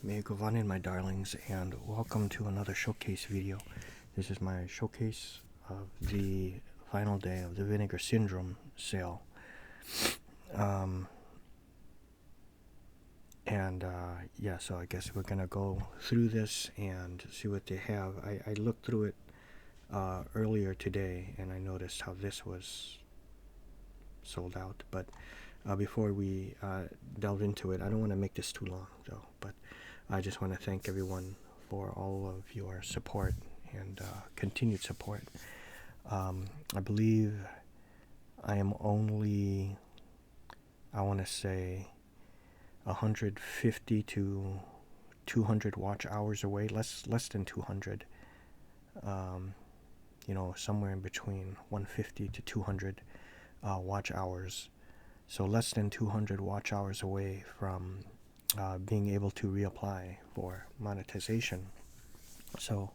May go on in, my darlings, and welcome to another showcase video. This is my showcase of the final day of the Vinegar Syndrome sale. Yeah, so I guess we're gonna go through this and see what they have. I looked through it earlier today, and I noticed how this was sold out. But before we delve into it, I don't want to make this too long, though. But I just want to thank everyone for all of your support and continued support. I believe I am only, I want to say, 150 to 200 watch hours away, less than 200. Somewhere in between 150 to 200 watch hours. So less than 200 watch hours away from being able to reapply for monetization. So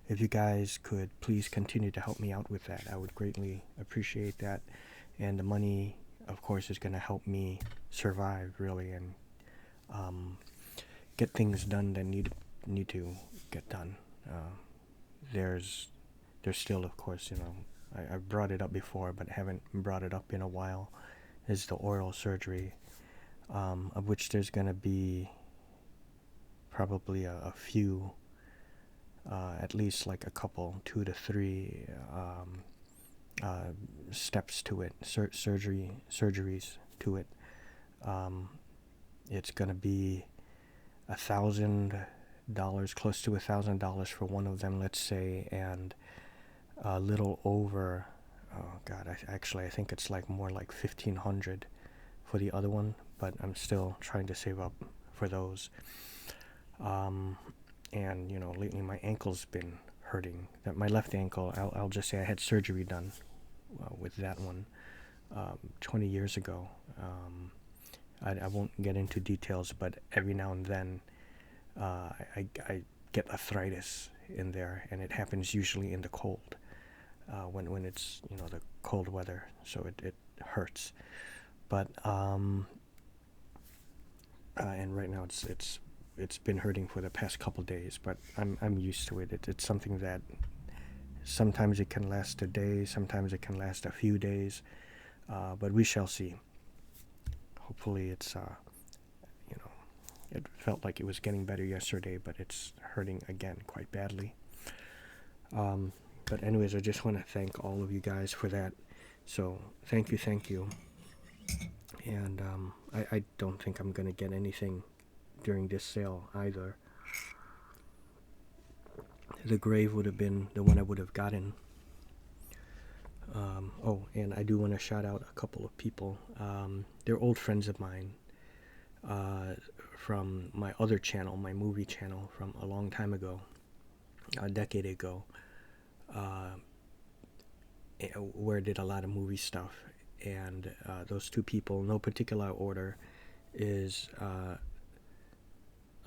if you guys could please continue to help me out with that, I would greatly appreciate that. And the money, of course, is going to help me survive, really, and get things done that need to get done. There's still, of course, I've brought it up before, but haven't brought it up in a while, is the oral surgery, of which there's going to be probably a few, at least like a couple, 2 to 3 steps to it, surgeries to it. It's going to be $1,000, close to $1,000 for one of them, let's say, and a little over, oh god, I think it's like more like $1,500 for the other one, but I'm still trying to save up for those. And lately my ankle's been hurting. My left ankle, I'll just say I had surgery done with that one 20 years ago. I won't get into details, but every now and then I get arthritis in there, and it happens usually in the cold, when it's the cold weather, so it hurts. But and right now it's been hurting for the past couple days, but I'm used to it. It's something that sometimes it can last a day, sometimes it can last a few days, but we shall see. Hopefully it's it felt like it was getting better yesterday, but it's hurting again quite badly. But anyways, I just want to thank all of you guys for that. So thank you. And I don't think I'm gonna get anything during this sale either. The grave would have been the one I would have gotten. Oh, and I do want to shout out a couple of people. They're old friends of mine from my other channel, my movie channel, from a long time ago, a decade ago, where I did a lot of movie stuff. And those two people, no particular order, is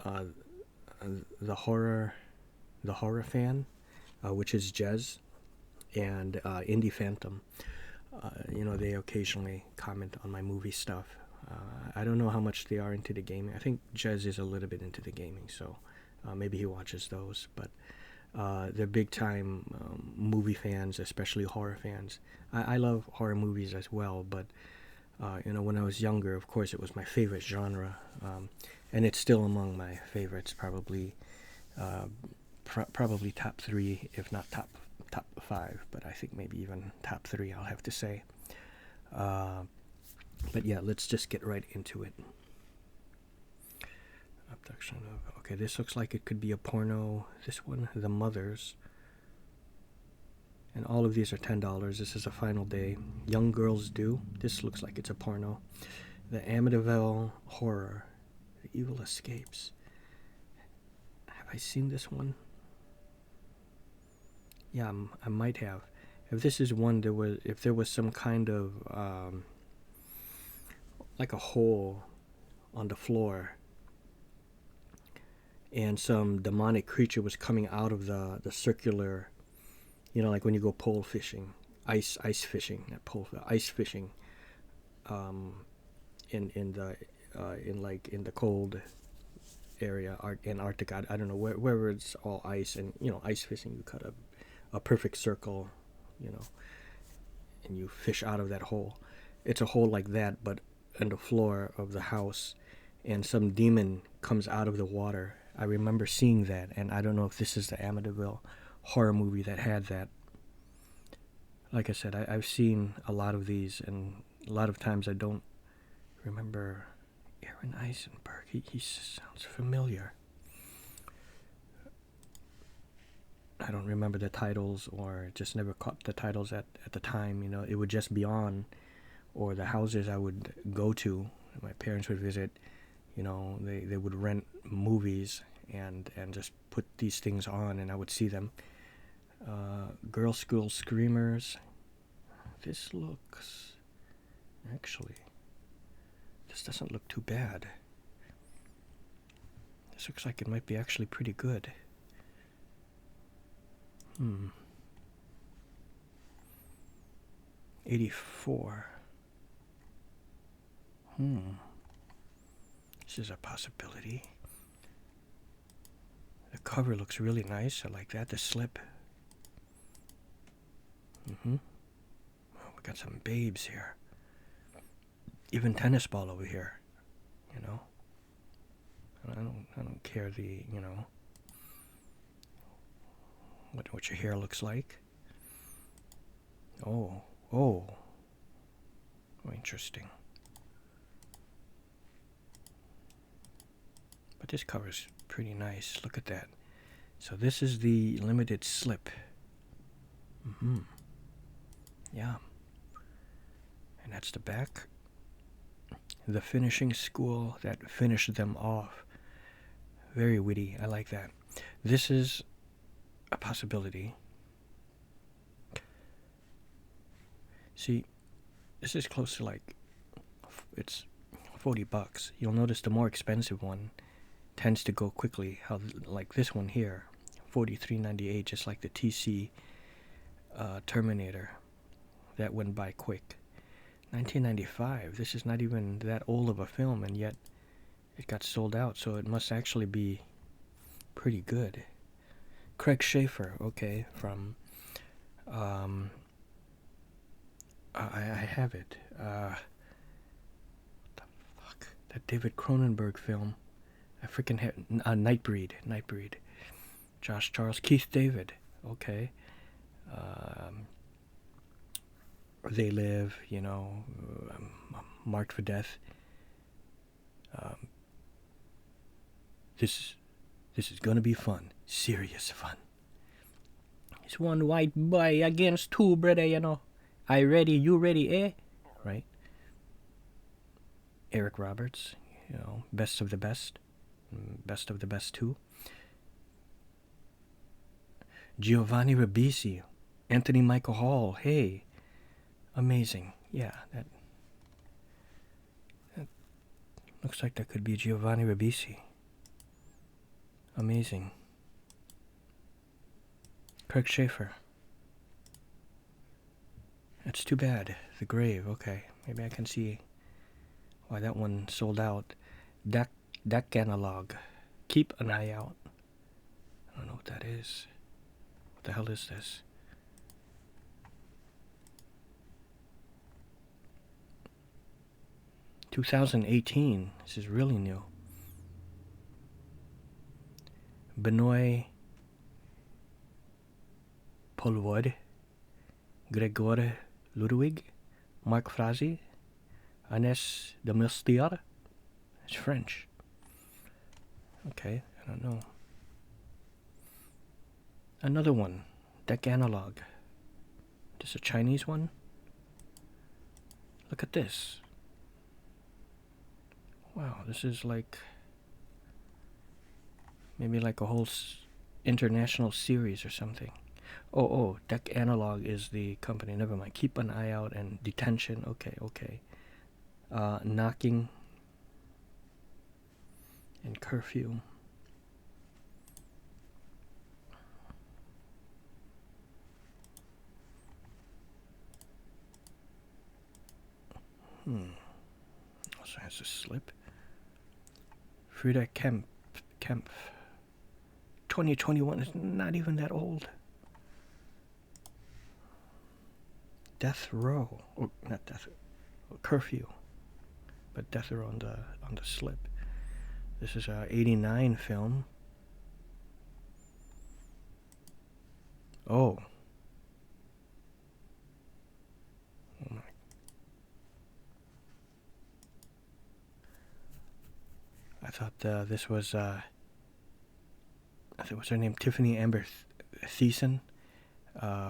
the horror fan, which is Jez, and Indie Phantom. They occasionally comment on my movie stuff. I don't know how much they are into the gaming. I think Jez is a little bit into the gaming, so maybe he watches those. But they're big time movie fans, especially horror fans. I love horror movies as well, but when I was younger, of course, it was my favorite genre, and it's still among my favorites, probably top 3, if not top 5, but I think maybe even top 3, I'll have to say. But yeah, let's just get right into it. Abduction of, okay, this looks like it could be a porno. This one, The Mothers. And all of these are $10. This is a final day. Young Girls Do. This looks like it's a porno. The Amityville Horror. The Evil Escapes. Have I seen this one? Yeah, I might have. If this is one, if there was some kind of like a hole on the floor, and some demonic creature was coming out of the circular, like when you go pole fishing, ice fishing, not pole, ice fishing, in the cold area, Antarctica. I don't know wherever it's all ice and ice fishing. You cut a perfect circle, and you fish out of that hole. It's a hole like that, but on the floor of the house, and some demon comes out of the water. I remember seeing that, and I don't know if this is the Amityville horror movie that had that. Like I said, I've seen a lot of these, and a lot of times I don't remember Aaron Eisenberg. He sounds familiar. I don't remember the titles, or just never caught the titles at the time. It would just be on, or the houses I would go to, my parents would visit. They would rent movies and just put these things on, and I would see them. Girl School Screamers. This looks... Actually, this doesn't look too bad. This looks like it might be actually pretty good. 84. This is a possibility. The cover looks really nice. I like that. The slip. Oh, we got some babes here. Even tennis ball over here. I don't care what your hair looks like. Oh, interesting. But this cover's pretty nice. Look at that. So this is the limited slip. Yeah. And that's the back. The finishing school that finished them off. Very witty. I like that. This is a possibility. See, this is close to it's $40. You'll notice the more expensive one tends to go quickly. How like this one here, $43.98, just like the TC Terminator. That went by quick. 1995. This is not even that old of a film, and yet it got sold out. So it must actually be pretty good. Craig Schaefer, okay, from I have it. What the fuck? That David Cronenberg film. I freaking had Nightbreed. Josh Charles, Keith David. Okay. They Live. Marked for Death. This is gonna be fun. Serious fun. It's one white boy against two, brother. I ready, you ready, eh? Right? Eric Roberts, best of the best. Best of the best, too. Giovanni Ribisi, Anthony Michael Hall, hey. Amazing. Yeah, that looks like that could be Giovanni Ribisi. Amazing. Craig Schaefer. That's too bad. The Grave, okay. Maybe I can see why that one sold out. Deck Analog. Keep an eye out. I don't know what that is. What the hell is this? (2018). This is really new. Benoit Polwood, Gregor Ludwig, Marc Frazi, Agnès de Milstier. It's French. Okay, I don't know. Another one, Deck Analog. This a Chinese one? Look at this. Wow, this is like maybe like a whole international series or something. Oh, Deck Analog is the company. Never mind. Keep an eye out and Detention. Okay. Knocking and Curfew. Also has a slip. Frida Kemp. 2021 is not even that old. Death Row. Oh, not Death Row. Curfew. But Death Row on the slip. This is a 89 film. Oh. Oh my. I thought this was I think was her name Tiffany Amber Thiessen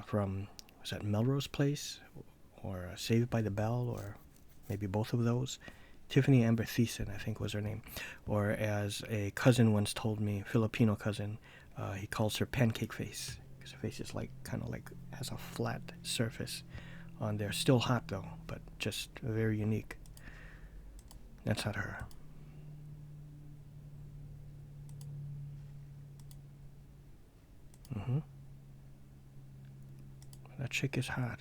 from, was that Melrose Place or Saved by the Bell, or maybe both of those. Tiffany Amber Thiessen, I think, was her name. Or as a cousin once told me, Filipino cousin, he calls her pancake face, because her face is like kind of like has a flat surface on there. Still hot though, but just very unique. That's not her. That chick is hot.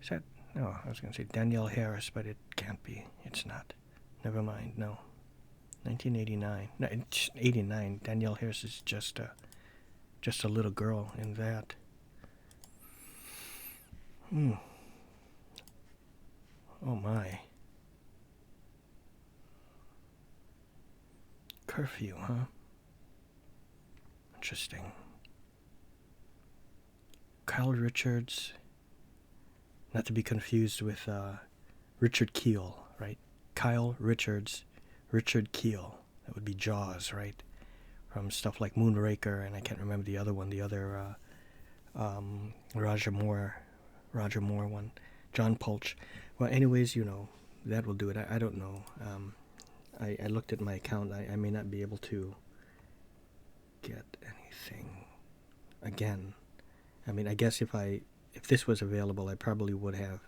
Is that? No, I was going to say Danielle Harris, but it can't be. It's not. Never mind. No. 1989. No, it's 89. Danielle Harris is just a little girl in that. Oh my. Curfew, huh? Interesting. Kyle Richards, not to be confused with Richard Kiel, right? Kyle Richards, Richard Kiel. That would be Jaws, right? From stuff like Moonraker, and I can't remember the other one, the other Roger Moore one, John Pulch. Well, anyways, you know, that will do it. I don't know. I looked at my account. I may not be able to get anything again. I mean, I guess if this was available, I probably would have,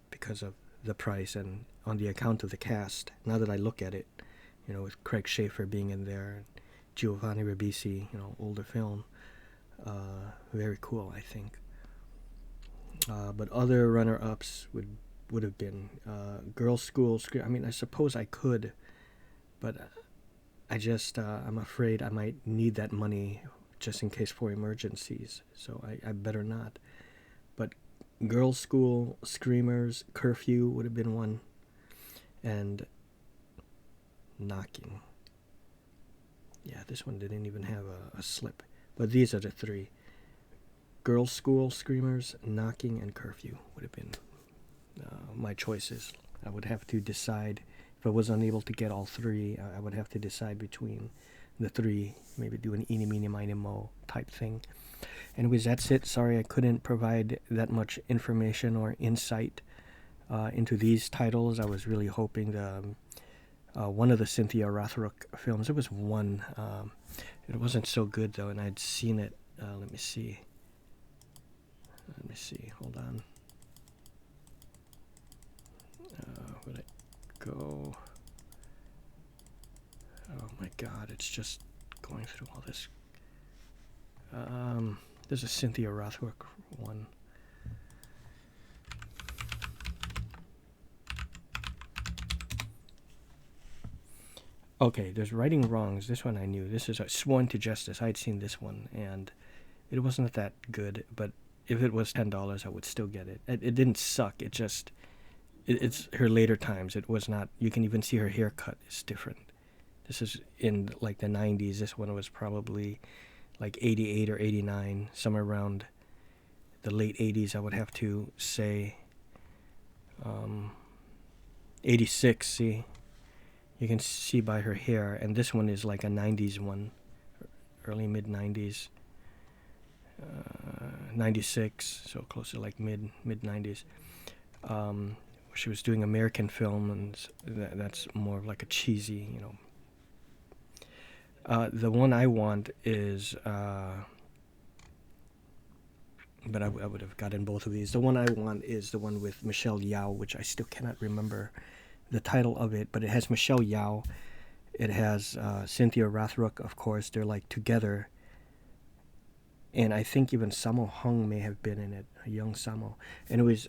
because of the price and on the account of the cast. Now that I look at it, you know, with Craig Schaefer being in there, Giovanni Ribisi, you know, older film, very cool, I think. But other runner-ups would have been Girls' School. I mean, I suppose I could, but I just I'm afraid I might need that money just in case for emergencies, so I better not. But Girls' School, Screamers, Curfew would have been one, and Knocking. Yeah, this one didn't even have a slip, but these are the three. Girls' School, Screamers, Knocking, and Curfew would have been my choices. I would have to decide. If I was unable to get all three, I would have to decide between the three, maybe do an eeny, meeny, miny, mo type thing. Anyways, that's it. Sorry I couldn't provide that much information or insight into these titles. I was really hoping one of the Cynthia Rothrock films, there was one, it wasn't so good though, and I'd seen it. Let me see, hold on. Where'd it go? Oh my god, it's just going through all this. There's a Cynthia Rothrock one. Okay, there's Righting Wrongs. This one I knew. This is Sworn to Justice. I'd seen this one, and it wasn't that good, but if it was $10, I would still get it. It didn't suck. It just, it's her later times. It was not, you can even see her haircut is different. This is in like the 90s. This one was probably like 88 or 89, somewhere around the late 80s, I would have to say. 86, see? You can see by her hair, and this one is like a 90s one, early mid-90s. 96, so close to like mid-90s. She was doing American film, and that's more like a cheesy, you know. The one I want is, but I would have gotten both of these. The one I want is the one with Michelle Yeoh, which I still cannot remember the title of it, but it has Michelle Yeoh. It has Cynthia Rothrock, of course. They're like together. And I think even Sammo Hung may have been in it, a young Sammo. Anyways,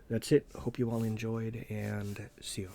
that's it. Hope you all enjoyed, and see you.